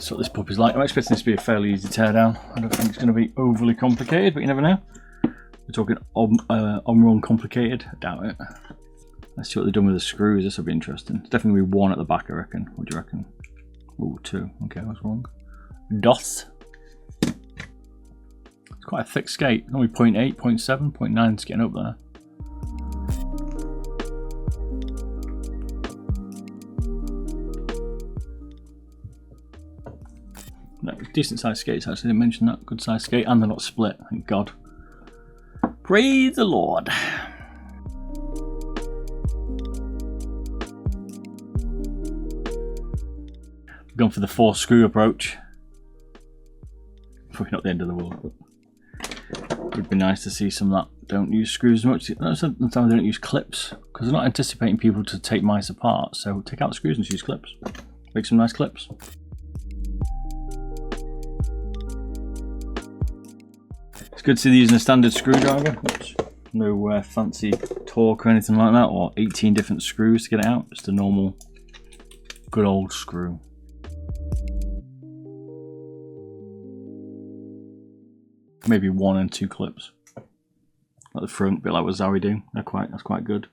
That's what this puppy's like. I'm expecting this to be a fairly easy teardown. I don't think it's going to be overly complicated, but you never know. We're talking on-run complicated. I doubt it. Let's see what they've done with the screws. This will be interesting. It's definitely going to be one at the back, I reckon. What do you reckon? Ooh, 2. Okay, I was wrong. DOS. It's quite a thick skate. Only 0.8, 0.7, 0.9 is getting up there. No, decent sized skates actually, I didn't mention that. Good sized skate, and they're not split, thank God. Praise the Lord. We've gone for the 4 screw approach. Probably not the end of the world, but it would be nice to see some that don't use screws as much. Sometimes they don't use clips, because they're not anticipating people to take mice apart, so take out the screws and use clips. Make some nice clips. It's good to see these using a standard screwdriver. No fancy torque or anything like that, or 18 different screws to get it out. Just a normal, good old screw. Maybe 1 and 2 clips at the front, a bit like what Zowie do. That's quite good.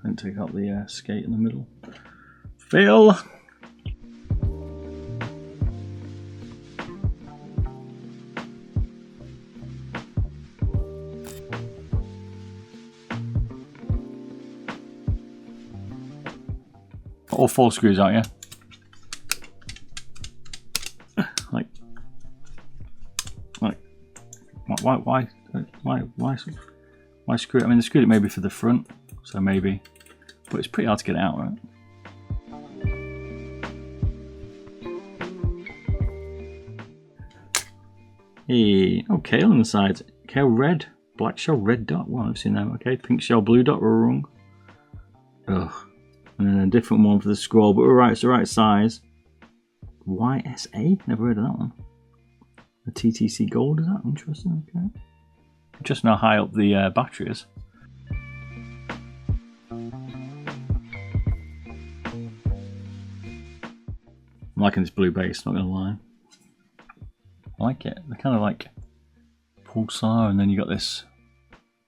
And take out the skate in the middle. Fail. All 4 screws out, yeah. Why screw it? I mean, they screwed it maybe for the front, so maybe, but it's pretty hard to get it out, right? Hey, oh, Kailh on the sides. Kailh red, black shell, red dot. Well, I've seen them. Okay, pink shell, blue dot. We're wrong. Ugh. And then a different one for the scroll, but we're right, it's the right size. YSA? Never heard of that one. The TTC gold, is that interesting? Okay. Just how high up the battery is. I'm liking this blue base, not gonna lie. I like it. They're kind of like pulsar, and then you got this.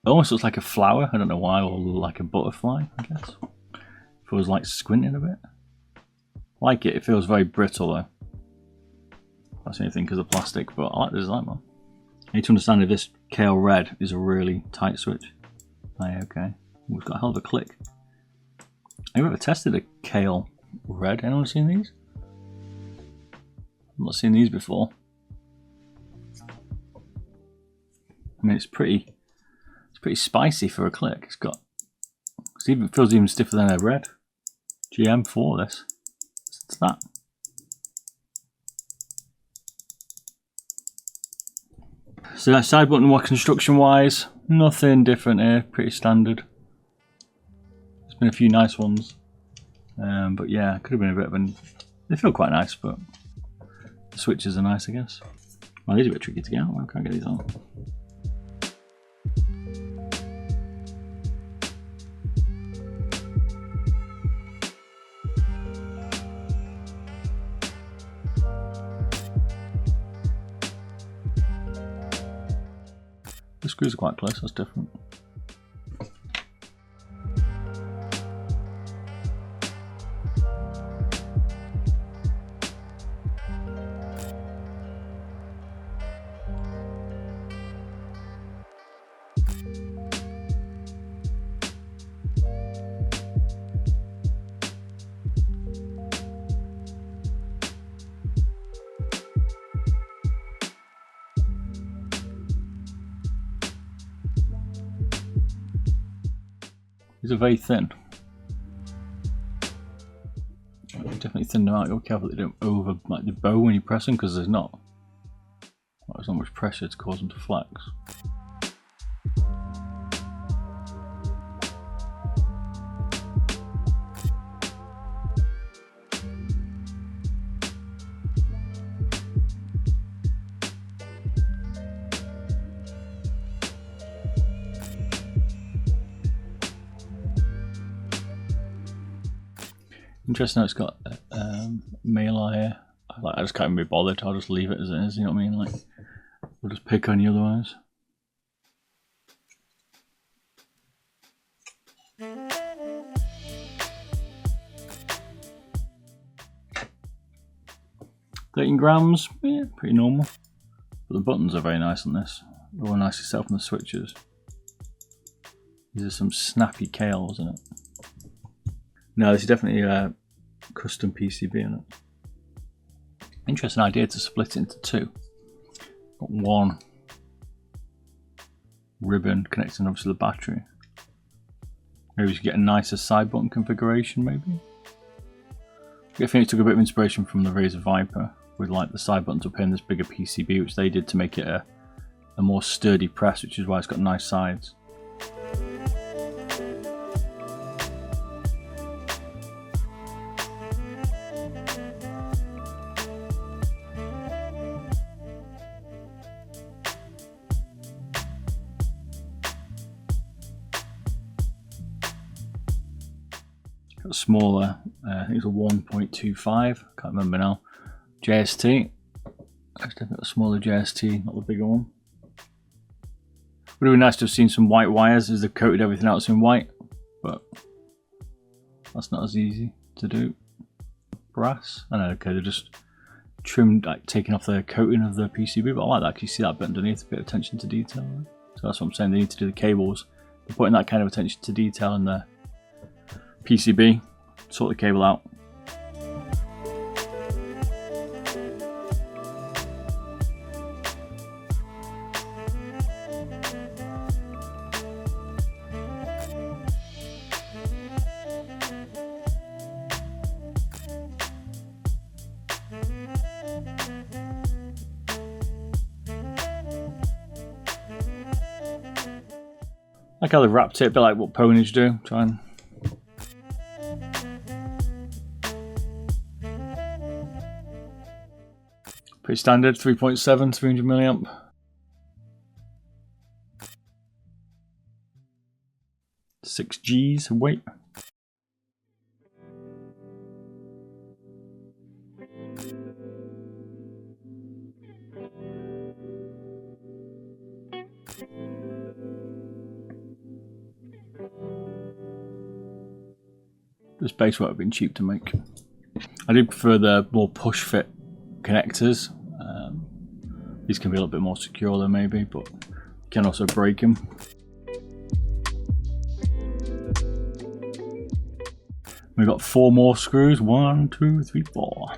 It almost looks like a flower, I don't know why, or like a butterfly, I guess. Feels like squinting a bit. Like it, it feels very brittle though. That's the only thing because of plastic, but I like the design, man. I need to understand if this Kailh red is a really tight switch. Aye, okay. Ooh, it's got a hell of a click. Have you ever tested a Kailh red? Anyone seen these? I've not seen these before. I mean, it's pretty spicy for a click. It feels even stiffer than a red. GM4 this. What's that? So that side button, what construction wise, nothing different here, pretty standard. There's been a few nice ones. But yeah, could have been a bit of an. They feel quite nice, but the switches are nice, I guess. Well, these are a bit tricky to get out. I can't get these out. The screws are quite close, that's different. These are very thin. Definitely thin them out. You're careful that they don't over like the bow when you press them, because there's not much pressure to cause them to flex. Interesting how it's got Malar here. Like, I just can't even be bothered. I'll just leave it as it is. You know what I mean? Like, we'll just pick on you otherwise. £13, yeah, pretty normal. But the buttons are very nice on this. They're all nicely set up on the switches. These are some snappy Kailh, isn't it? No, this is definitely a custom PCB in it. Interesting idea to split it into two. Got one ribbon connecting obviously the battery. Maybe we should get a nicer side button configuration, maybe. I think it took a bit of inspiration from the Razer Viper with like the side buttons up here and this bigger PCB, which they did to make it a more sturdy press, which is why it's got nice sides. Got a smaller, I think it's a 1.25, can't remember now, JST. I've definitely got a smaller JST, not the bigger one. Would have been nice to have seen some white wires as they've coated everything else in white, but that's not as easy to do. Brass, I know, okay, they're just trimmed, like taking off the coating of the PCB, but I like that because you see that bit underneath, a bit of attention to detail. Right? So that's what I'm saying, they need to do the cables. They're putting that kind of attention to detail in the PCB, sort the cable out. Like how they've wrapped it, a bit like what ponies do. Try and pretty standard, 3.7, 300 milliamp. Six G's weight. This base would have been cheap to make. I do prefer the more push fit connectors. These can be a little bit more secure though maybe, but you can also break them. We've got 4 more screws, 1, 2, 3, 4.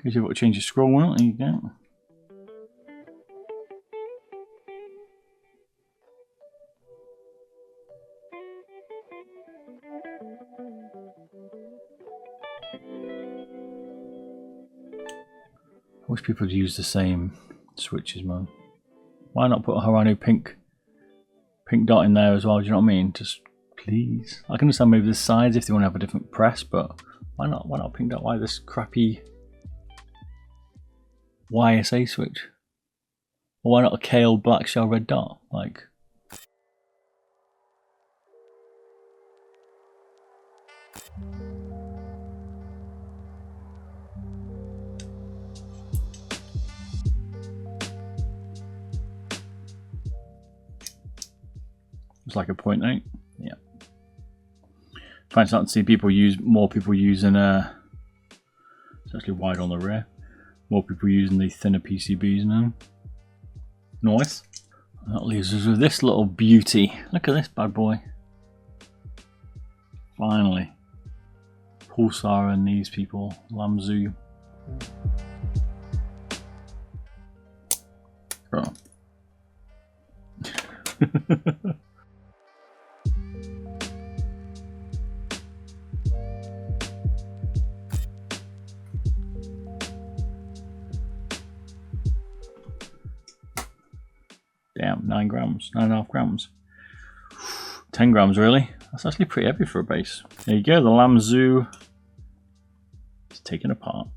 If you've got to change your scroll wheel, there you go. I wish people would use the same switches, man. Why not put a Haranu pink dot in there as well? Do you know what I mean? Just please. I can understand maybe the sides if they want to have a different press, but why not? Why not pink dot? Why this crappy YSA switch? Or why not a Kailh black shell red dot? Like, it's like a 0.8. Yeah. Trying to start to see more people using It's actually wide on the rear. More people using the thinner PCBs now. Nice. That leaves us with this little beauty. Look at this bad boy. Finally. Pulsar and these people. Lamzu. Oh. Damn, 9 grams, 9.5 grams. 10 grams really. That's actually pretty heavy for a base. There you go, the Lamzu is taken apart.